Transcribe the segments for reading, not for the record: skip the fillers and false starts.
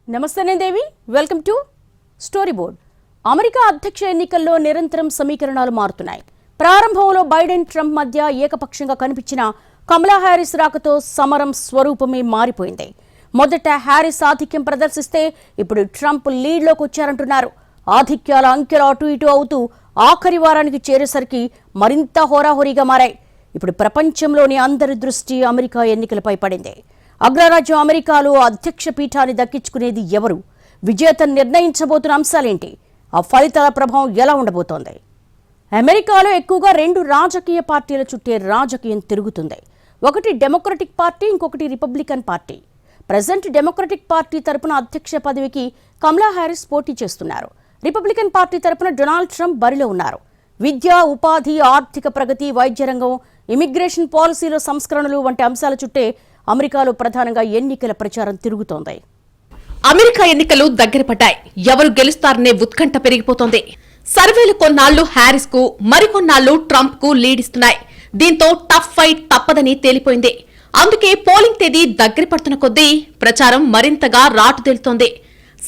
నమస్తే నేను Devi welcome to story board. America అధ్యక్ష ఎన్నికల్లో నిరంతరం సమీకరణాలు మారుతున్నాయి. ప్రారంభంలో బైడెన్ ట్రంప్ మధ్య ఏకపక్షంగా కనిపించిన కమలా హ్యారిస్ రాకతో సమరం స్వరూపమే మారిపోయింది. మొదట హ్యారిస్ ఆధిక్యం ప్రదర్శిస్తే ఇప్పుడు ట్రంప్ లీడ్లోకి వచ్చారంటున్నారు. ఆధిక్యాల అంకెలు అటు ఇటు అవుతూ ఆఖరి వారానికి చేరేసరికి మరింత హోరాహోరీగా మారాయి. ఇప్పుడు ప్రపంచంలోని అందరి దృష్టి అమెరికా ఎన్నికలపై పడింది. అగ్రరాజ్యం అమెరికాలో అధ్యక్ష పీఠాన్ని దక్కించుకునేది ఎవరు? విజేతను నిర్ణయించబోతున్న అంశాలేంటి? ఆ ఫలితాల ప్రభావం ఎలా ఉండబోతోంది? అమెరికాలో ఎక్కువగా రెండు రాజకీయ పార్టీల చుట్టే రాజకీయం తిరుగుతుంది. ఒకటి డెమోక్రటిక్ పార్టీ, ఇంకొకటి Republican party. Present democratic party తరపున అధ్యక్ష పదవికి కమలా హ్యారిస్ పోటీ చేస్తున్నారు. రిపబ్లికన్ పార్టీ తరపున డొనాల్డ్ ట్రంప్ బరిలో ఉన్నారు. విద్య, ఉపాధి, ఆర్థిక ప్రగతి, వైద్య రంగం, ఇమిగ్రేషన్ పాలసీలో సంస్కరణలు వంటి అంశాల చుట్టే అమెరికాలో ప్రధానంగా ఎన్నికల ప్రచారం తిరుగుతోంది. అమెరికా ఎన్నికలు దగ్గర పడ్డాయి. ఎవరు గెలుస్తారనే ఉత్కంఠ పెరిగిపోతోంది. సర్వేలు కొన్నాళ్లు హ్యారిస్ కు, మరికొన్నాళ్లు ట్రంప్ కు లీడ్ ఇస్తున్నాయి. దీంతో టఫ్ ఫైట్ తప్పదని తేలిపోయింది. అందుకే పోలింగ్ తేదీ దగ్గర పడుతున్న కొద్దీ ప్రచారం మరింతగా రాటుదేలుతోంది.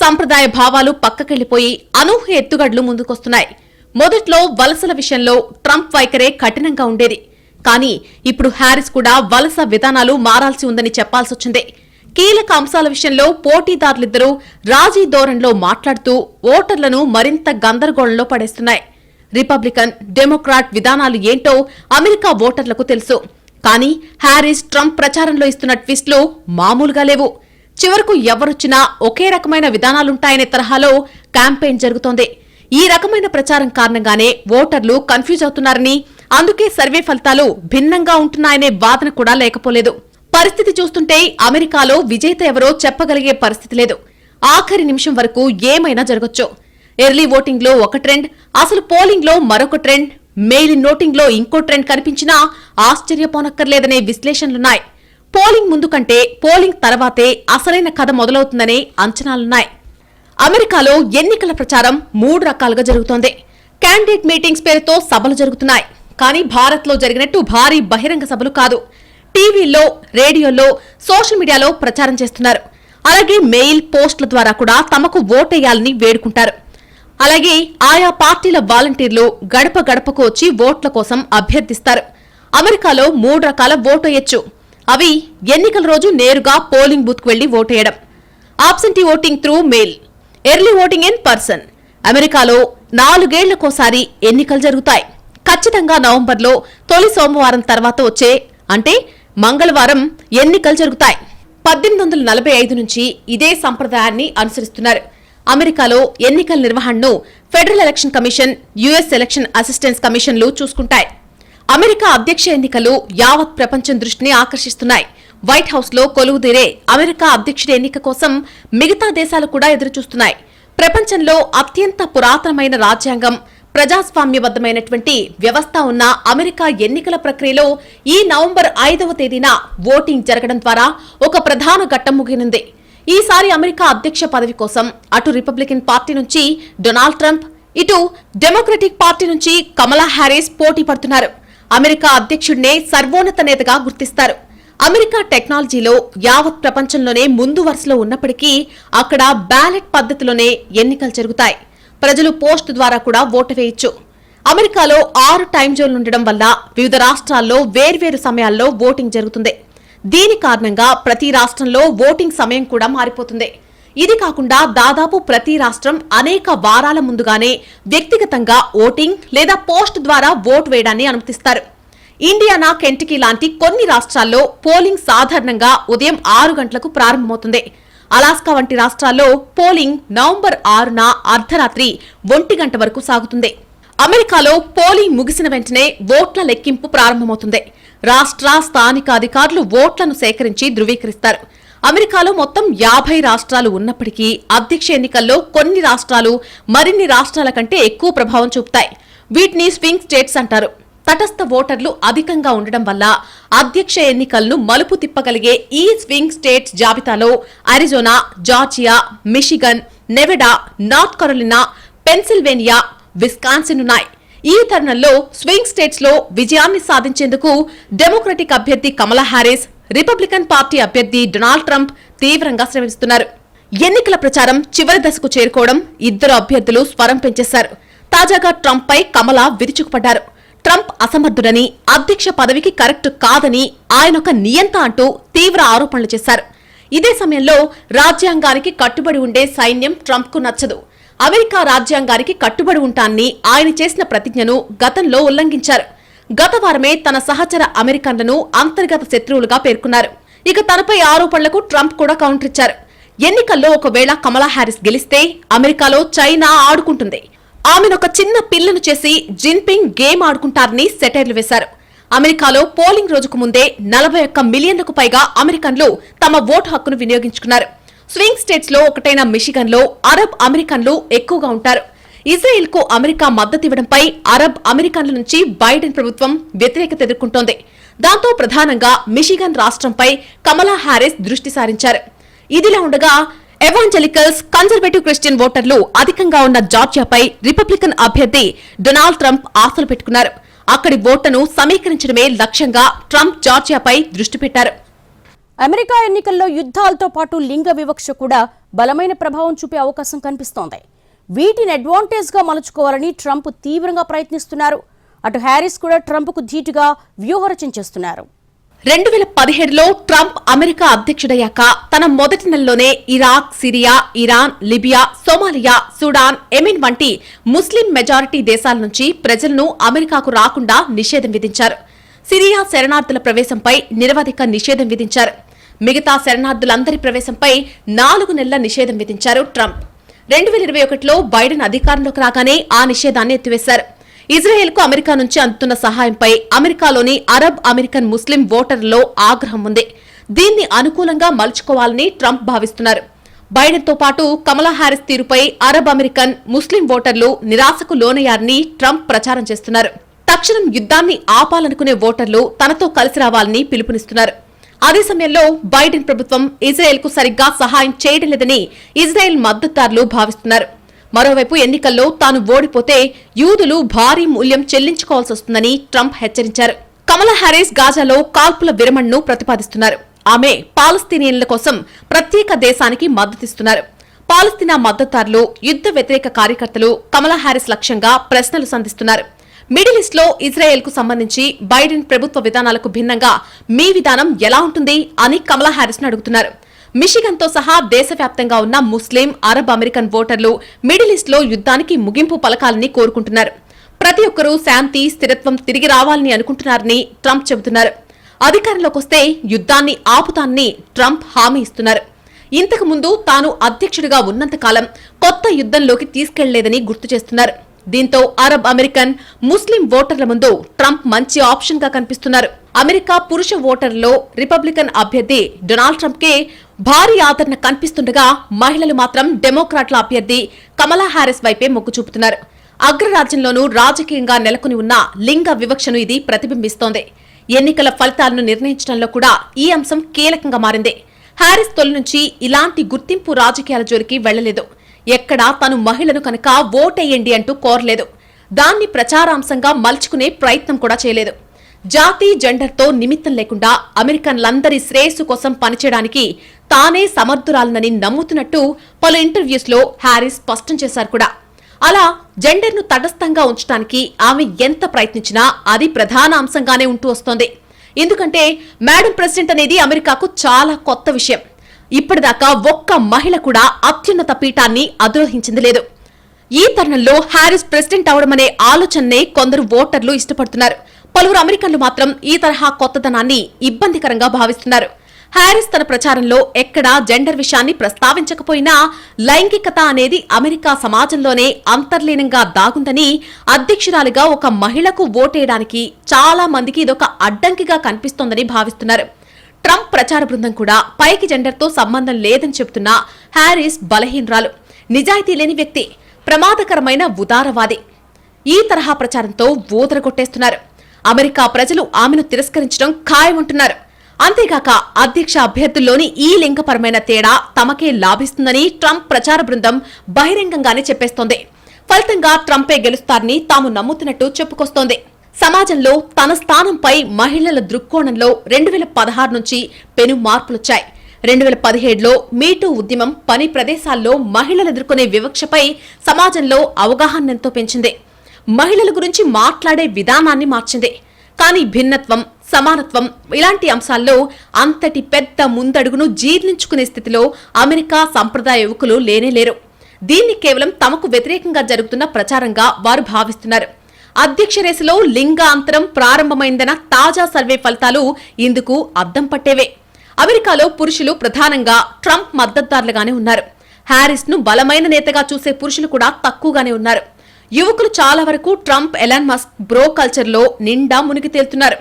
సంప్రదాయ భావాలు పక్కకెళ్లిపోయి అనూహ్య ఎత్తుగడ్లు ముందుకొస్తున్నాయి. మొదట్లో వలసల విషయంలో ట్రంప్ వైఖరే కఠినంగా ఉండేది. కానీ ఇప్పుడు హ్యారిస్ కూడా వలస విధానాలు మారాల్సి ఉందని చెప్పాల్సొచ్చింది. కీలక అంశాల విషయంలో పోటీదారులిద్దరూ రాజీ ధోరణిలో మాట్లాడుతూ ఓటర్లను మరింత గందరగోళంలో పడేస్తున్నాయి. రిపబ్లికన్, డెమోక్రాట్ విధానాలు ఏంటో అమెరికా ఓటర్లకు తెలుసు. కానీ హ్యారిస్, ట్రంప్ ప్రచారంలో ఇస్తున్న ట్విస్టులు మామూలుగా లేవు. చివరకు ఎవరొచ్చినా ఒకే రకమైన విధానాలుంటాయనే తరహాలో క్యాంపెయిన్ జరుగుతోంది. ఈ రకమైన ప్రచారం కారణంగానే ఓటర్లు కన్ఫ్యూజ్ అవుతున్నారని, అందుకే సర్వే ఫలితాలు భిన్నంగా ఉంటున్నాయనే వాదన కూడా లేకపోలేదు. పరిస్థితి చూస్తుంటే అమెరికాలో విజేత ఎవరో చెప్పగలిగే పరిస్థితి లేదు. ఆఖరి నిమిషం వరకు ఏమైనా జరగొచ్చు. ఎర్లీ ఓటింగ్ లో ఒక ట్రెండ్, అసలు పోలింగ్ లో మరొక ట్రెండ్, మెయిల్ ఇన్ ఓటింగ్ లో ఇంకో ట్రెండ్ కనిపించినా ఆశ్చర్యపోనక్కర్లేదనే విశ్లేషణలున్నాయి. పోలింగ్ ముందు కంటే పోలింగ్ తర్వాతే అసలైన కథ మొదలవుతుందనే అంచనాలున్నాయి. అమెరికాలో ఎన్నికల ప్రచారం 3 రకాలుగా జరుగుతోంది. క్యాండిడేట్ మీటింగ్స్ పేరుతో సభలు జరుగుతున్నాయి. కానీ భారత్ లో జరిగినట్టు భారీ బహిరంగ సభలు కాదు. టీవీల్లో, రేడియోలో, సోషల్ మీడియాలో ప్రచారం చేస్తున్నారు. అలాగే మెయిల్, పోస్టుల ద్వారా కూడా తమకు ఓటేయాలని వేడుకుంటారు. అలాగే ఆయా పార్టీల వాలంటీర్లు గడప గడపకు వచ్చి ఓట్ల కోసం అభ్యర్థిస్తారు. అమెరికాలో 3 రకాల ఓటేయొచ్చు. అవి ఎన్నికల రోజు నేరుగా పోలింగ్ బూత్ కు వెళ్లి ఓటేయడం, absentee voting through mail, early voting in person. అమెరికాలో 4 ఏళ్లకోసారి ఎన్నికలు జరుగుతాయి. ఖచ్చితంగా నవంబర్లో తొలి సోమవారం తర్వాత వచ్చే, అంటే మంగళవారం ఎన్నికలు జరుగుతాయి. 1845 నుంచి ఇదే సంప్రదాయాన్ని అనుసరిస్తున్నారు. అమెరికాలో ఎన్నికల నిర్వహణను federal election commission, US election assistance కమిషన్లు చూసుకుంటాయి. అమెరికా అధ్యక్ష ఎన్నికలు యావత్ ప్రపంచం దృష్టిని ఆకర్షిస్తున్నాయి. వైట్ హౌస్ లో కొలువుదీరే అమెరికా అధ్యక్షుడి ఎన్నిక కోసం మిగతా దేశాలు కూడా ఎదురుచూస్తున్నాయి. ప్రపంచంలో అత్యంత పురాతనమైన రాజ్యాంగం, ప్రజాస్వామ్యబద్దమైనటువంటి వ్యవస్థ ఉన్న అమెరికా ఎన్నికల ప్రక్రియలో ఈ నవంబర్ 5వ తేదీన ఓటింగ్ జరగడం ద్వారా ఒక ప్రధాన ఘట్టం ముగినుంది. ఈసారి అమెరికా అధ్యక్ష పదవి కోసం అటు రిపబ్లికన్ పార్టీ నుంచి డొనాల్డ్ ట్రంప్, ఇటు డెమోక్రటిక్ పార్టీ నుంచి కమలా హ్యారిస్ పోటీ పడుతున్నారు. అమెరికా అధ్యక్షుడినే సర్వోన్నత నేతగా గుర్తిస్తారు. అమెరికా టెక్నాలజీలో యావత్ ప్రపంచంలోనే ముందు వరుసలో ఉన్నప్పటికీ అక్కడ బ్యాలెట్ పద్ధతిలోనే ఎన్నికలు జరుగుతాయి. ప్రజలు పోస్ట్ ద్వారా కూడా ఓటు వేయొచ్చు. అమెరికాలో 6 టైం జోన్లు ఉండడం వల్ల వివిధ రాష్ట్రాల్లో వేర్వేరు సమయాల్లో ఓటింగ్ జరుగుతుంది. దీని కారణంగా ప్రతి రాష్ట్రంలో ఓటింగ్ సమయం కూడా మారిపోతుంది. ఇది కాకుండా దాదాపు ప్రతి రాష్ట్రం అనేక వారాల ముందుగానే వ్యక్తిగతంగా ఓటింగ్ లేదా పోస్ట్ ద్వారా ఓటు వేయడాన్ని అనుమతిస్తారు. ఇండియానా, కెంటకీ లాంటి కొన్ని రాష్ట్రాల్లో పోలింగ్ సాధారణంగా ఉదయం 6 గంటలకు ప్రారంభమవుతుంది. అలాస్కా వంటి రాష్ట్రాల్లో పోలింగ్ నవంబర్ 6న అర్ధరాత్రి 1 గంట వరకు సాగుతుంది. అమెరికాలో పోలింగ్ ముగిసిన వెంటనే ఓట్ల లెక్కింపు ప్రారంభమవుతుంది. రాష్ట్ర, స్థానిక అధికారులు ఓట్లను సేకరించి ధృవీకరిస్తారు. అమెరికాలో మొత్తం 50 రాష్ట్రాలు ఉన్నప్పటికీ అధ్యక్ష ఎన్నికల్లో కొన్ని రాష్ట్రాలు మరిన్ని రాష్ట్రాల కంటే ఎక్కువ ప్రభావం చూపుతాయి. వీటిని స్వింగ్ స్టేట్స్ అంటారు. తటస్థ ఓటర్లు అధికంగా ఉండడం వల్ల అధ్యక్ష ఎన్నికలను మలుపు తిప్పగలిగే ఈ స్వింగ్ స్టేట్స్ జాబితాలో Arizona, Georgia, Michigan, Nevada, North Carolina, Pennsylvania, Wisconsin ఉన్నాయి. ఈ తరుణంలో స్వింగ్ స్టేట్స్ లో విజయాన్ని సాధించేందుకు డెమోక్రటిక్ అభ్యర్థి కమలా హ్యారిస్, రిపబ్లికన్ పార్టీ అభ్యర్థి డొనాల్డ్ ట్రంప్ తీవ్రంగా శ్రమిస్తున్నారు. ఎన్నికల ప్రచారం చివరి దశకు చేరుకోవడం ఇద్దరు అభ్యర్థులు స్వరం పెంచేశారు. తాజాగా ట్రంప్ పై కమల విరుచుకుపడ్డారు. ట్రంప్ అసమర్థుడని, అధ్యక్ష పదవికి కరెక్ట్ కాదని, ఆయనొక నియంత అంటూ తీవ్ర ఆరోపణలు చేశారు. ఇదే సమయంలో రాజ్యాంగానికి కట్టుబడి ఉండే సైన్యం ట్రంప్కు నచ్చదు. అమెరికా రాజ్యాంగానికి కట్టుబడి ఉంటానని ఆయన చేసిన ప్రతిజ్ఞను గతంలో ఉల్లంఘించారు. గత వారమే తన సహచర అమెరికన్లను అంతర్గత శత్రువులుగా పేర్కొన్నారు. ఇక తనపై ఆరోపణలకు ట్రంప్ కూడా కౌంటర్ ఇచ్చారు. ఎన్నికల్లో ఒకవేళ కమలా హ్యారిస్ గెలిస్తే అమెరికాలో చైనా ఆడుకుంటుంది, ఆమెనొక చిన్న పిల్లను చేసి జిన్పింగ్ గేమ్ ఆడుకుంటారని సెటైర్లు వేశారు. అమెరికాలో పోలింగ్ రోజుకు ముందే 41 మిలియన్లకు పైగా అమెరికన్లు తమ ఓటు హక్కును వినియోగించుకున్నారు. స్వింగ్ స్టేట్స్ లో ఒకటైన మిషిగన్ లో అరబ్ అమెరికన్లు ఎక్కువగా ఉంటారు. ఇజ్రాయెల్ కు అమెరికా మద్దతివ్వడంపై అరబ్ అమెరికన్ల నుంచి బైడెన్ ప్రభుత్వం వ్యతిరేకత ఎదుర్కొంటోంది. దాంతో ప్రధానంగా మిషిగన్ రాష్ట్రంపై కమలా హ్యారిస్ దృష్టి సారించారు. ఇదిలా ఉండగా ఎవాంజలికల్స్, కన్జర్వేటివ్ క్రిస్టియన్ ఓటర్లు అధికంగా ఉన్న జార్జియాపై రిపబ్లికన్ అభ్యర్థి డొనాల్డ్ ట్రంప్ ఆశలు పెట్టుకున్నారు. అక్కడి ఓట్లను సమీకరించడమే లక్ష్యంగా ట్రంప్ జార్జియాపై దృష్టి పెట్టారు. అమెరికా ఎన్నికల్లో యుద్ధాలతో పాటు లింగ వివక్ష కూడా బలమైన ప్రభావం చూపే అవకాశం కనిపిస్తోంది. వీటిని అడ్వాంటేజ్ గా మలుచుకోవాలని ట్రంప్ తీవ్రంగా ప్రయత్నిస్తున్నారు. అటు హ్యారిస్ కూడా ట్రంప్కు ధీటుగా వ్యూహరచన చేస్తున్నారు. 2017లో ట్రంప్ అమెరికా అధ్యక్షుడయ్యాక తన మొదటి నెలలోనే Iraq, Syria, Iran, Libya, Somalia, Sudan, Yemen వంటి ముస్లిం మెజారిటీ దేశాల నుంచి ప్రజలను అమెరికాకు రాకుండా నిషేధం విధించారు. సిరియా శరణార్థుల ప్రవేశంపై నిరవధిక నిషేధం విధించారు. మిగతా శరణార్థులందరి ప్రవేశంపై 4 నెలల నిషేధం విధించారు ట్రంప్. 2021లో బైడెన్ అధికారంలోకి రాగానే ఆ నిషేధాన్ని ఎత్తివేశారు. ఇజ్రాయెల్ కు అమెరికా నుంచి అందుతున్న సహాయంపై అమెరికాలోని అరబ్ అమెరికన్ ముస్లిం ఓటర్లలో ఆగ్రహం ఉంది. దీన్ని అనుకూలంగా మలుచుకోవాలని ట్రంప్ భావిస్తున్నారు. బైడెన్ తో పాటు కమలా హ్యారిస్ తీరుపై అరబ్ అమెరికన్, ముస్లిం ఓటర్లు నిరాశకు లోనయ్యారని ట్రంప్ ప్రచారం చేస్తున్నారు. తక్షణం యుద్ధాన్ని ఆపాలనుకునే ఓటర్లు తనతో కలిసి రావాలని పిలుపునిస్తున్నారు. అదే సమయంలో బైడెన్ ప్రభుత్వం ఇజ్రాయెల్ కు సరిగ్గా సహాయం చేయడం లేదని ఇజ్రాయెల్ మద్దతుదారులు భావిస్తున్నారు. మరోవైపు ఎన్నికల్లో తాను ఓడిపోతే యూదులు భారీ మూల్యం చెల్లించుకోవాల్సి వస్తుందని ట్రంప్ హెచ్చరించారు. కమలా హ్యారిస్ గాజాలో కాల్పుల విరమణను ప్రతిపాదిస్తున్నారు. ఆమె పాలస్తీనియన్ల కోసం ప్రత్యేక దేశానికి మద్దతిస్తున్నారు. పాలస్తీనా మద్దతుదారులు, యుద్ధ వ్యతిరేక కార్యకర్తలు కమలా హ్యారిస్ లక్ష్యంగా ప్రశ్నలు సంధిస్తున్నారు. మిడిల్ ఈస్ట్ లో ఇజ్రాయెల్ కు సంబంధించి బైడెన్ ప్రభుత్వ విధానాలకు భిన్నంగా మీ విధానం ఎలా ఉంటుంది అని కమలా హ్యారిస్ ను అడుగుతున్నారు. మిషిగన్ తో సహా దేశవ్యాప్తంగా ఉన్న ముస్లిం, అరబ్ అమెరికన్ ఓటర్లు మిడిల్ ఈస్ట్ లో యుద్ధానికి ముగింపు పలకాలని కోరుకుంటున్నారు. ప్రతి ఒక్కరూ శాంతి, స్థిరత్వం తిరిగి రావాలని అనుకుంటున్నారని ట్రంప్ చెబుతున్నారు. అధికారంలోకి వస్తే యుద్ధాన్ని ఆపుతానని ట్రంప్ హామీ ఇస్తున్నారు. ఇంతకు ముందు తాను అధ్యక్షుడిగా ఉన్నంతకాలం కొత్త యుద్ధంలోకి తీసుకెళ్లలేదని గుర్తు చేస్తున్నారు. దీంతో అరబ్ అమెరికన్, ముస్లిం ఓటర్ల ముందు ట్రంప్ మంచి ఆప్షన్ గా కనిపిస్తున్నారు. అమెరికా పురుష ఓటర్లలో రిపబ్లికన్ అభ్యర్థి డొనాల్డ్ ట్రంప్ కే భారీ ఆదరణ కనిపిస్తుండగా మహిళలు మాత్రం డెమోక్రాట్ల అభ్యర్థి కమలా హ్యారిస్ వైపే మొగ్గు చూపుతున్నారు. అగ్రరాజ్యంలోనూ రాజకీయంగా నెలకొని ఉన్న లింగ వివక్షను ఇది ప్రతిబింబిస్తోంది. ఎన్నికల ఫలితాలను నిర్ణయించడంలో కూడా ఈ అంశం కీలకంగా మారింది. హ్యారిస్ తొలి నుంచి ఇలాంటి గుర్తింపు రాజకీయాల జోలికి వెళ్లలేదు. ఎక్కడా తను మహిళను కనుక ఓటేయండి అంటూ కోరలేదు. దాన్ని ప్రచారాంశంగా మలుచుకునే ప్రయత్నం కూడా చేయలేదు. జాతి, జెండర్తో నిమిత్తం లేకుండా అమెరికన్లందరి శ్రేయస్సు కోసం పనిచేయడానికి తానే సమర్థురాలనని నమ్ముతున్నట్టు పలు ఇంటర్వ్యూస్ లో హ్యారిస్ స్పష్టం చేశారు కూడా. అలా జెండర్ను తటస్థంగా ఉంచడానికి ఆమె ఎంత ప్రయత్నించినా అది ప్రధాన అంశంగానే ఉంటూ వస్తోంది. ఎందుకంటే మేడం ప్రెసిడెంట్ అనేది అమెరికాకు చాలా కొత్త విషయం. ఇప్పటిదాకా ఒక్క మహిళ కూడా అత్యున్నత పీఠాన్ని అధిరోహించింది లేదు. ఈ తరుణంలో హ్యారిస్ ప్రెసిడెంట్ అవడమనే ఆలోచననే కొందరు ఓటర్లు ఇష్టపడుతున్నారు. పలువురు అమెరికన్లు మాత్రం ఈ తరహా కొత్తదనాన్ని ఇబ్బందికరంగా భావిస్తున్నారు. హ్యారిస్ తన ప్రచారంలో ఎక్కడా జెండర్ విషయాన్ని ప్రస్తావించకపోయినా లైంగికత అనేది అమెరికా సమాజంలోనే అంతర్లీనంగా దాగుందని, అధ్యక్షురాలిగా ఒక మహిళకు ఓటేయడానికి చాలా మందికి ఇదొక అడ్డంకిగా కనిపిస్తోందని భావిస్తున్నారు. ట్రంప్ ప్రచార బృందం కూడా పైకి జెండర్తో సంబంధం లేదని చెబుతున్న హ్యారిస్ బలహీనరాలు, నిజాయితీ లేని వ్యక్తి, ప్రమాదకరమైన ఉదారవాది. ఈ తరహా ప్రచారంతో ఊదరగొట్టేస్తున్నారు. అమెరికా ప్రజలు ఆమెను తిరస్కరించడం ఖాయమంటున్నారు. అంతేగాక అధ్యక్ష అభ్యర్థుల్లోని ఈ లింగపరమైన తేడా తమకే లాభిస్తుందని ట్రంప్ ప్రచార బృందం బహిరంగంగానే చెప్పేస్తోంది. ఫలితంగా ట్రంపే గెలుస్తారని తాము నమ్ముతున్నట్టు చెప్పుకొస్తోంది. సమాజంలో తన స్థానంపై మహిళల దృక్కోణంలో 2016 నుంచి పెను మార్పులొచ్చాయి. 2017లో మీటూ ఉద్యమం పని ప్రదేశాల్లో మహిళలు ఎదుర్కొనే వివక్షపై సమాజంలో అవగాహనెంతో పెంచింది. మహిళల గురించి మాట్లాడే విధానాన్ని మార్చింది. కానీ భిన్నత్వం, సమానత్వం ఇలాంటి అంశాల్లో అంతటి పెద్ద ముందడుగును జీర్ణించుకునే స్థితిలో అమెరికా సంప్రదాయ యువకులు లేనేలేరు. దీన్ని కేవలం తమకు వ్యతిరేకంగా జరుగుతున్న ప్రచారంగా వారు భావిస్తున్నారు. అధ్యక్ష రేసులో లింగ అంతరం ప్రారంభమైందన్న తాజా సర్వే ఫలితాలు ఇందుకు అద్దం పట్టేవే. అమెరికాలో పురుషులు ప్రధానంగా ట్రంప్ మద్దతుదారులుగానే ఉన్నారు. హ్యారిస్ ను బలమైన నేతగా చూసే పురుషులు కూడా తక్కువగానే ఉన్నారు. యువకులు చాలా వరకు ట్రంప్, ఎలాన్ మస్క్ బ్రో కల్చర్లో నిండా మునిగి తేలుతున్నారు.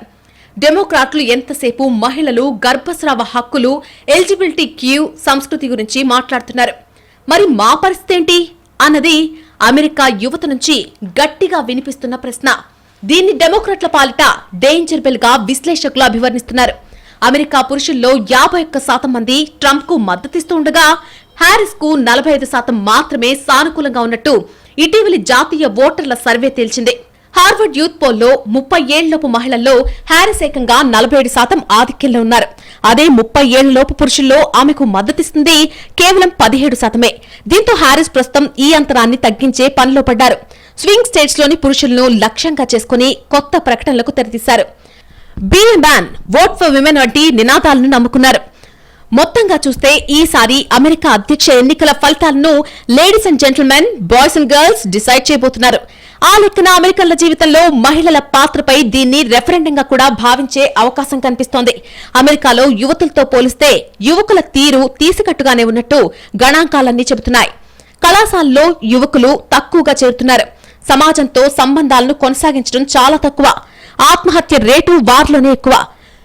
డెమోక్రాట్లు ఎంతసేపు మహిళలు, గర్భస్రావ హక్కులు, ఎలిజిబిలిటీ సంస్కృతి గురించి మాట్లాడుతున్నారు. మరి మా పరిస్థితి ఏంటి అన్నది అమెరికా యువత నుంచి గట్టిగా వినిపిస్తున్న ప్రశ్న. దీన్ని డెమోక్రాట్ల పాలిట డేంజర్ బెల్ గా విశ్లేషకులు అభివర్ణిస్తున్నారు. అమెరికా పురుషుల్లో 51% మంది ట్రంప్ కు మద్దతిస్తూ ఉండగా హ్యారిస్ కు 45% మాత్రమే సానుకూలంగా ఉన్నట్టు ఇటీవలి జాతీయ ఓటర్ల సర్వే తేల్చింది. హార్వర్డ్ యూత్ పోల్లో 30 ఏళ్లలోపు మహిళల్లో హ్యారిస్ ఏకంగా 47% ఆధిక్యంలో ఉన్నారు. అదే 30 ఏళ్లలోపు పురుషుల్లో ఆమెకు మద్దతిస్తుంది కేవలం 17%. దీంతో హ్యారిస్ ప్రస్తుతం ఈ అంతరాన్ని తగ్గించే పనిలో పడ్డారు. స్వింగ్ స్టేట్స్ లోని పురుషులను లక్ష్యంగా చేసుకుని కొత్త ప్రకటనలకు తెరతీశారు. Be a man, vote for women వంటి నినాదాలను నమ్ముకున్నారు. మొత్తంగా చూస్తే ఈసారి అమెరికా అధ్యక్ష ఎన్నికల ఫలితాలను ladies and gentlemen, boys and girls decide చేయబోతున్నారు. ఆ లెక్కన అమెరికన్ల జీవితంలో మహిళల పాత్రపై దీన్ని రెఫరెండంగా కూడా భావించే అవకాశం కనిపిస్తోంది. అమెరికాలో యువతులతో పోలిస్తే యువకుల తీరు తీసికట్టుగానే ఉన్నట్టు గణాంకాలన్నీ చెబుతున్నాయి. కళాశాలలో యువకులు తక్కువగా చేరుతున్నారు. సమాజంతో సంబంధాలను కొనసాగించడం చాలా తక్కువ. ఆత్మహత్య రేటు వారిలోనే ఎక్కువ.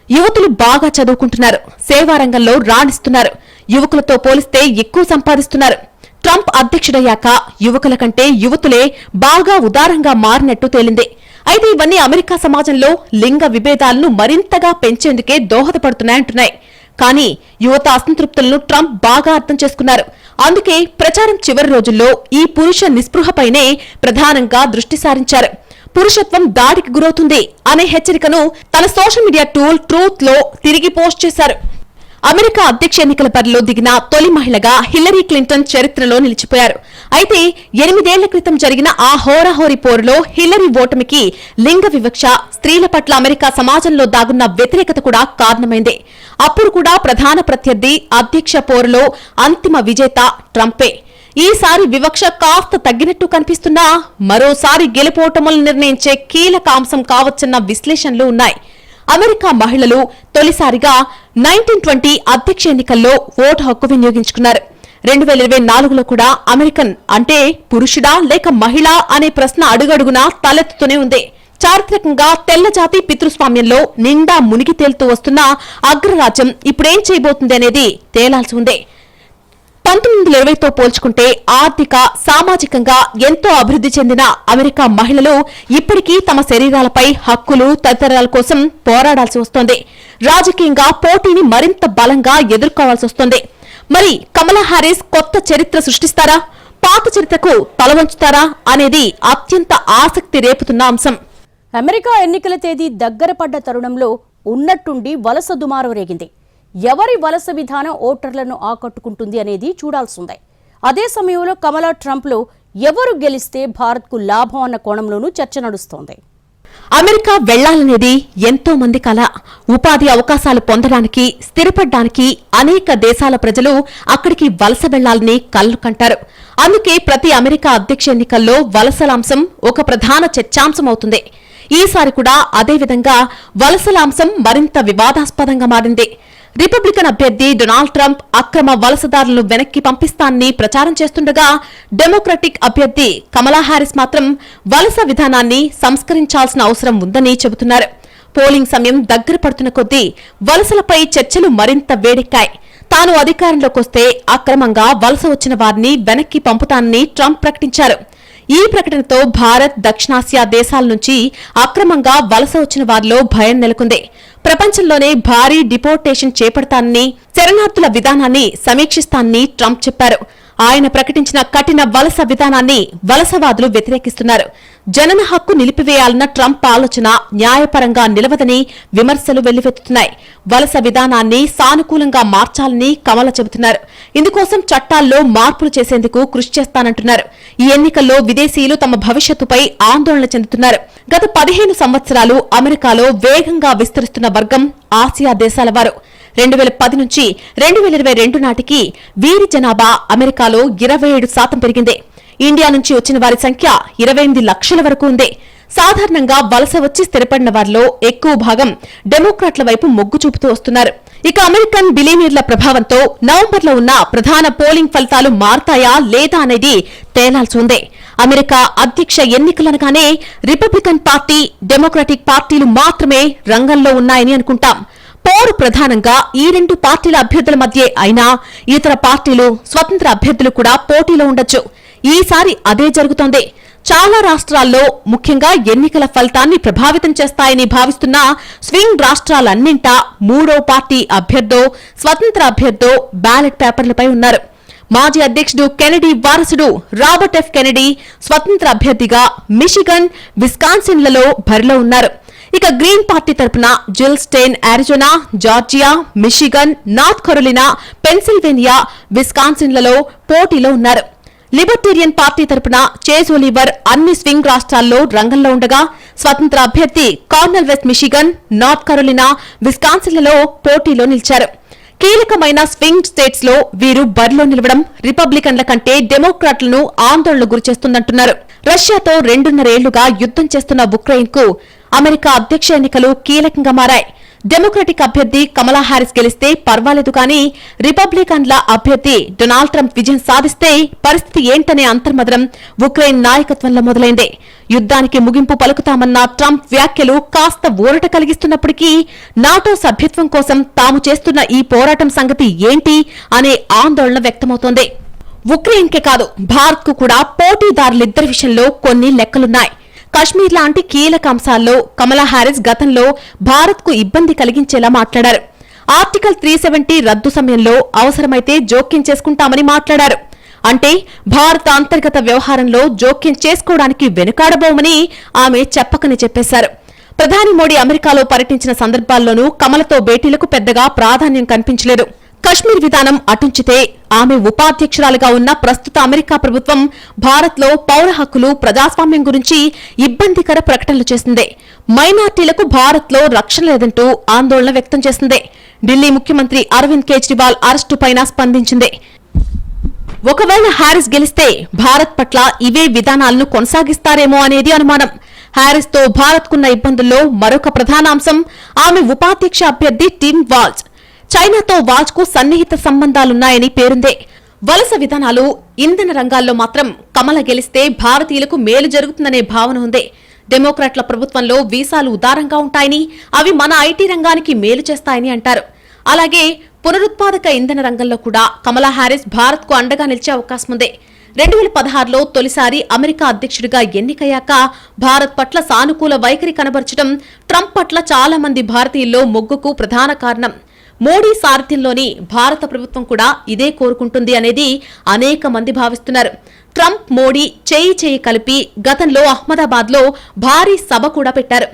యువతులు బాగా చదువుకుంటున్నారు, సేవారంగంలో రాణిస్తున్నారు. యువకులతో పోలిస్తే ఎక్కువ సంపాదిస్తున్నారు. ట్రంప్ అధ్యక్షుడయ్యాక యువకుల కంటే యువతులే బాగా ఉదారంగా మారినట్టు తేలింది. అయితే ఇవన్నీ అమెరికా సమాజంలో లింగ విభేదాలను మరింతగా పెంచేందుకే దోహదపడుతున్నాయంటున్నాయి. కానీ యువత అసంతృప్తులను ట్రంప్ బాగా అర్థం చేసుకున్నారు. అందుకే ప్రచారం చివరి రోజుల్లో ఈ పురుష నిస్పృహపైనే ప్రధానంగా దృష్టి సారించారు. పురుషత్వం దాడికి గురవుతుంది అనే హెచ్చరికను తన సోషల్ మీడియా టూల్ ట్రూత్ లో తిరిగి పోస్ట్ చేశారు. అమెరికా అధ్యక్ష ఎన్నికల బరిలో దిగిన తొలి మహిళగా హిల్లరీ క్లింటన్ చరిత్రలో నిలిచిపోయారు. అయితే 8 ఏళ్ల క్రితం జరిగిన ఆ హోరాహోరీ పోరులో హిల్లరీ ఓటమికి లింగ వివక్ష, స్త్రీల పట్ల అమెరికా సమాజంలో దాగున్న వ్యతిరేకత కూడా కారణమైంది. అప్పుడు కూడా ప్రధాన ప్రత్యర్థి, అధ్యక్ష పోరులో అంతిమ విజేత ట్రంపే. ఈసారి వివక్ష కాస్త తగ్గినట్టు కనిపిస్తున్నా మరోసారి గెలుపోటములను నిర్ణయించే కీలక అంశం కావచ్చన్న విశ్లేషణలు ఉన్నాయి. అమెరికా మహిళలు తొలిసారిగా 1920 అధ్యక్ష ఎన్నికల్లో ఓటు హక్కు వినియోగించుకున్నారు. 2024లో కూడా అమెరికన్ అంటే పురుషుడా లేక మహిళ అనే ప్రశ్న అడుగడుగునా తలెత్తుతూనే ఉంది. చారిత్రకంగా తెల్లజాతి పితృస్వామ్యంలో నిండా మునిగి తేలుతూ వస్తున్న అగ్రరాజ్యం ఇప్పుడేం చేయబోతుంది అనేది తేలాల్సి ఉంది. 1920తో పోల్చుకుంటే ఆర్థిక, సామాజికంగా ఎంతో అభివృద్ధి చెందిన అమెరికా మహిళలు ఇప్పటికీ తమ శరీరాలపై హక్కులు తదితరాల కోసం పోరాడాల్సి వస్తోంది. రాజకీయంగా పోటీని మరింత బలంగా ఎదుర్కోవాల్సి వస్తోంది. మరి కమలా హ్యారిస్ కొత్త చరిత్ర సృష్టిస్తారా, పాత చరిత్రకు తలవంచుతారా అనేది అత్యంత ఆసక్తి రేపుతున్న అంశం. అమెరికా ఎన్నికల తేదీ దగ్గర పడ్డ తరుణంలో ఉన్నట్టుండి వలస దుమారం రేగింది. ఎవరి వలస విధానం ఓటర్లను ఆకట్టుకుంటుంది అనేది చూడాల్సిందే. అదే సమయంలో కమలా ట్రంప్లో ఎవరు గెలిస్తే భారత్కు లాభం అన్న కోణంలోనూ చర్చ నడుస్తోంది. అమెరికా వెళ్లాలనేది ఎంతో మంది కల. ఉపాధి అవకాశాలు పొందడానికి, స్థిరపడ్డానికి అనేక దేశాల ప్రజలు అక్కడికి వలస వెళ్లాలని కళ్లు కంటారు. అందుకే ప్రతి అమెరికా అధ్యక్ష ఎన్నికల్లో వలసల అంశం ఒక ప్రధాన చర్చాంశం అవుతుంది. ఈసారి కూడా అదేవిధంగా వలసల అంశం మరింత వివాదాస్పదంగా మారింది. రిపబ్లికన్ అభ్యర్థి డొనాల్డ్ ట్రంప్ అక్రమ వలసదారులను వెనక్కి పంపిస్తానని ప్రచారం చేస్తుండగా, డెమోక్రటిక్ అభ్యర్థి కమలా హ్యారిస్ మాత్రం వలస విధానాన్ని సంస్కరించాల్సిన అవసరం ఉందని చెబుతున్నారు. పోలింగ్ సమయం దగ్గర పడుతున్న కొద్దీ వలసలపై చర్చలు మరింత వేడెక్కాయి. తాను అధికారంలోకొస్తే అక్రమంగా వలస వచ్చిన వారిని వెనక్కి పంపుతానని ట్రంప్ ప్రకటించారు. ఈ ప్రకటనతో భారత్, దక్షిణాసియా దేశాల నుంచి అక్రమంగా వలస వచ్చిన వారిలో భయం నెలకొంది. ప్రపంచంలోనే భారీ డిపోర్టేషన్ చేపడతానని, శరణార్థుల విధానాన్ని సమీక్షిస్తానని ట్రంప్ చెప్పారు. ఆయన ప్రకటించిన కఠిన వలస విధానాన్ని వలసవాదులు వ్యతిరేకిస్తున్నారు. జనన హక్కు నిలిపివేయాలన్న ట్రంప్ ఆలోచన న్యాయపరంగా నిలవదని విమర్శలు వెల్లువెత్తుతున్నాయి. వలస విధానాన్ని సానుకూలంగా మార్చాలని కమల చెబుతున్నారు. ఇందుకోసం చట్టాల్లో మార్పులు చేసేందుకు కృషి చేస్తానంటున్నారు. ఈ ఎన్నికల్లో విదేశీయులు తమ భవిష్యత్తుపై ఆందోళన చెందుతున్నారు. గత 15 సంవత్సరాలు అమెరికాలో వేగంగా విస్తరిస్తున్న వర్గం ఆసియా దేశాల వారు. 2010 నుంచి 2022 నాటికి వీరి జనాభా అమెరికాలో 27% పెరిగింది. ఇండియా నుంచి వచ్చిన వారి సంఖ్య 28 లక్షల వరకు ఉంది. సాధారణంగా వలస వచ్చి స్థిరపడిన వారిలో ఎక్కువ భాగం డెమోక్రాట్ల వైపు మొగ్గు చూపుతూ వస్తున్నారు. ఇక అమెరికన్ బిలియనీర్ల ప్రభావంతో నవంబర్లో ఉన్న ప్రధాన పోలింగ్ ఫలితాలు మారతాయా లేదా అనేది తేలాల్సి ఉంది. అమెరికా అధ్యక్ష ఎన్నికలనగానే రిపబ్లికన్ పార్టీ, డెమోక్రటిక్ పార్టీలు మాత్రమే రంగంలో ఉన్నాయని అనుకుంటాం. పోరు ప్రధానంగా ఈ 2 పార్టీల అభ్యర్థుల మధ్యే అయినా ఇతర పార్టీలు, స్వతంత్ర అభ్యర్థులు కూడా పోటీలో ఉండొచ్చు. ఈసారి అదే జరుగుతోంది. చాలా రాష్ట్రాల్లో ముఖ్యంగా ఎన్నికల ఫలితాన్ని ప్రభావితం చేస్తాయని భావిస్తున్న స్వింగ్ రాష్ట్రాలన్నింటా 3వ పార్టీ అభ్యర్థో, స్వతంత్ర అభ్యర్థో బ్యాలెట్ పేపర్లపై ఉన్నారు. మాజీ అధ్యక్షుడు కెనడీ వారసుడు రాబర్ట్ ఎఫ్ కెనడీ స్వతంత్ర అభ్యర్థిగా మిషిగన్, విస్కాన్సిన్లలో బరిలో ఉన్నారు. ఇక గ్రీన్ పార్టీ తరపున Jill Stein Arizona, Georgia, Michigan, North Carolina, Pennsylvania, విస్కాన్సిన్లలో పోటీలో ఉన్నారు. లిబర్టేరియన్ పార్టీ తరపున చేజ్ ఒలివర్ అన్ని స్వింగ్ రాష్ట్రాల్లో రంగంలో ఉండగా, స్వతంత్ర అభ్యర్థి Cornel West Michigan, North Carolina, విస్కాన్సిన్లలో పోటీలో నిలిచారు. కీలకమైన స్వింగ్ స్టేట్స్ లో వీరు బరిలో నిలవడం రిపబ్లికన్ల కంటే డెమోక్రాట్లను ఆందోళనకు గురిచేస్తుందంటున్నారు. రష్యాతో 2.5 ఏళ్లుగా యుద్దం చేస్తున్న ఉక్రెయిన్ కు అమెరికా అధ్యక్ష ఎన్నికలు కీలకంగా మారాయి. డెమోక్రటిక్ అభ్యర్థి కమలా హారిస్ గెలిస్తే పర్వాలేదు కానీ రిపబ్లికన్ల అభ్యర్థి డొనాల్డ్ ట్రంప్ విజయం సాధిస్తే పరిస్థితి ఏంటనే అంతర్మదనం ఉక్రెయిన్ నాయకత్వంలో మొదలైంది. యుద్ధానికి ముగింపు పలుకుతామన్న ట్రంప్ వ్యాఖ్యలు కాస్త ఊరట కలిగిస్తున్నప్పటికీ నాటో సభ్యత్వం కోసం తాము చేస్తున్న ఈ పోరాటం సంగతి ఏంటి అనే ఆందోళన వ్యక్తమవుతోంది. ఉక్రెయిన్కే కాదు, భారత్ కు కూడా పోటీదారులిద్దరి విషయంలో కొన్ని లెక్కలున్నాయి. కశ్మీర్ లాంటి కీలక అంశాల్లో కమలా హారిస్ గతంలో భారత్ కు ఇబ్బంది కలిగించేలా మాట్లాడారు. ఆర్టికల్ 370 రద్దు సమయంలో అవసరమైతే జోక్యం చేసుకుంటామని మాట్లాడారు. అంటే భారత అంతర్గత వ్యవహారంలో జోక్యం చేసుకోవడానికి వెనుకాడబోమని ఆమె చెప్పకని చెప్పేశారు. ప్రధాని మోడీ అమెరికాలో పర్యటించిన సందర్భాల్లోనూ కమలతో భేటీలకు పెద్దగా ప్రాధాన్యం కనిపించలేదు. కశ్మీర్ విధానం అటుంచితే ఆమె ఉపాధ్యక్షురాలుగా ఉన్న ప్రస్తుత అమెరికా ప్రభుత్వం భారత్లో పౌర హక్కులు, ప్రజాస్వామ్యం గురించి ఇబ్బందికర ప్రకటనలు చేసింది. మైనార్టీలకు భారత్లో రక్షణ లేదంటూ ఆందోళన వ్యక్తం చేసింది. ఢిల్లీ ముఖ్యమంత్రి అరవింద్ కేజ్రీవాల్ అరెస్టుపైన స్పందించింది. ఒకవేళ హారిస్ గెలిస్తే భారత్ పట్ల ఇవే విధానాలను కొనసాగిస్తారేమో అనేది అనుమానం. హారిస్ తో భారత్ కున్న ఇబ్బందుల్లో మరొక ప్రధాన అంశం ఆమె ఉపాధ్యక్ష అభ్యర్థి టిమ్ వాల్జ్. చైనాతో వాల్జ్ కు సన్నిహిత సంబంధాలున్నాయని పేరుందే. వలస విధానాలు, ఇంధన రంగాల్లో మాత్రం కమల గెలిస్తే భారతీయులకు మేలు జరుగుతుందనే భావన ఉంది. డెమోక్రాట్ల ప్రభుత్వంలో వీసాలు ఉదారంగా ఉంటాయని, అవి మన ఐటీ రంగానికి మేలు చేస్తాయని అంటారు. అలాగే పునరుత్పాదక ఇంధన రంగంలో కూడా కమలా హారిస్ భారత్ కు అండగా నిలిచే అవకాశం ఉంది. 2016లో తొలిసారి అమెరికా అధ్యక్షుడిగా ఎన్నికయ్యాక భారత్ పట్ల సానుకూల వైఖరి కనబరచడం ట్రంప్ పట్ల చాలా మంది భారతీయుల్లో మొగ్గుకు ప్రధాన కారణం. మోడీ సారథ్యంలోని భారత ప్రభుత్వం కూడా ఇదే కోరుకుంటుంది అనేది అనేక మంది భావిస్తున్నారు. ట్రంప్, మోడీ చేయి కలిపి గతంలో అహ్మదాబాద్లో భారీ సభ కూడా పెట్టారు.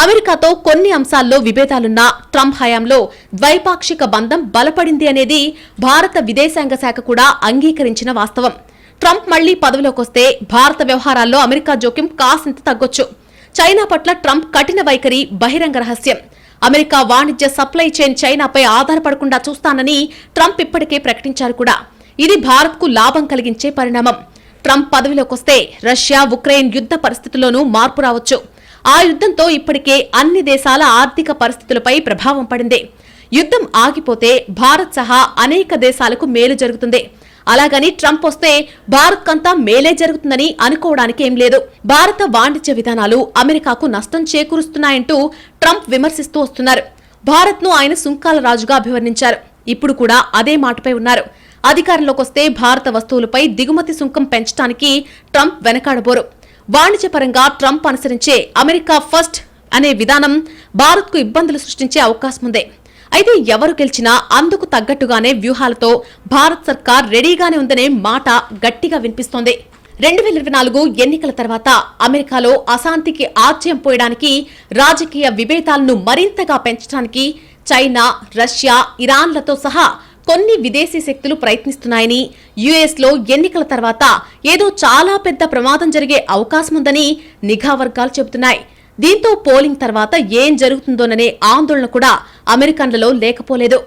అమెరికాతో కొన్ని అంశాల్లో విభేదాలున్నా ట్రంప్ హయాంలో ద్వైపాక్షిక బంధం బలపడింది అనేది భారత విదేశాంగ శాఖ కూడా అంగీకరించిన వాస్తవం. ట్రంప్ మళ్లీ పదవిలోకొస్తే భారత వ్యవహారాల్లో అమెరికా జోక్యం కాసింత తగ్గొచ్చు. చైనా పట్ల ట్రంప్ కఠిన వైఖరి బహిరంగ రహస్యం. అమెరికా వాణిజ్య సప్లై చైన్ చైనాపై ఆధారపడకుండా చూస్తానని ట్రంప్ ఇప్పటికే ప్రకటించారు కూడా. ఇది భారత్ కు లాభం కలిగించే పరిణామం. ట్రంప్ పదవిలోకొస్తే రష్యా, ఉక్రెయిన్ యుద్ధ పరిస్థితుల్లోనూ మార్పు రావచ్చు. ఆ యుద్ధంతో ఇప్పటికే అన్ని దేశాల ఆర్థిక పరిస్థితులపై ప్రభావం పడింది. యుద్ధం ఆగిపోతే భారత్ సహా అనేక దేశాలకు మేలు జరుగుతుంది. అలాగని ట్రంప్ వస్తే భారత్ కంతా మేలే జరుగుతుందని అనుకోవడానికి ఏం లేదు. భారత వాణిజ్య విధానాలు అమెరికాకు నష్టం చేకూరుస్తున్నాయంటూ ట్రంప్ విమర్శిస్తూ వస్తున్నారు. భారత్ ను ఆయన సుంకాల రాజుగా అభివర్ణించారు. ఇప్పుడు కూడా అదే మాటపై ఉన్నారు. అధికారంలోకి వస్తే భారత వస్తువులపై దిగుమతి సుంకం పెంచడానికి ట్రంప్ వెనకాడబోరు. వాణిజ్యపరంగా ట్రంప్ అనుసరించే అమెరికా ఫస్ట్ అనే విధానం భారత్ కు ఇబ్బందులు సృష్టించే అవకాశం ఉంది. అయితే ఎవరు గెలిచినా అందుకు తగ్గట్టుగానే వ్యూహాలతో భారత్ సర్కార్ రెడీగానే ఉందనే మాట గట్టిగా వినిపిస్తోంది. 2024 ఎన్నికల తర్వాత అమెరికాలో అశాంతికి ఆజ్యం పోయడానికి, రాజకీయ విభేదాలను మరింతగా పెంచడానికి చైనా, రష్యా, ఇరాన్లతో సహా కొన్ని విదేశీ శక్తులు ప్రయత్నిస్తున్నాయని, యుఎస్లో ఎన్నికల తర్వాత ఏదో చాలా పెద్ద ప్రమాదం జరిగే అవకాశముందని నిఘా వర్గాలు చెబుతున్నాయి. దీంతో పోలింగ్ తర్వాత ఏం జరుగుతుందోననే ఆందోళన కూడా అమెరికన్లలో లేకపోలేదు.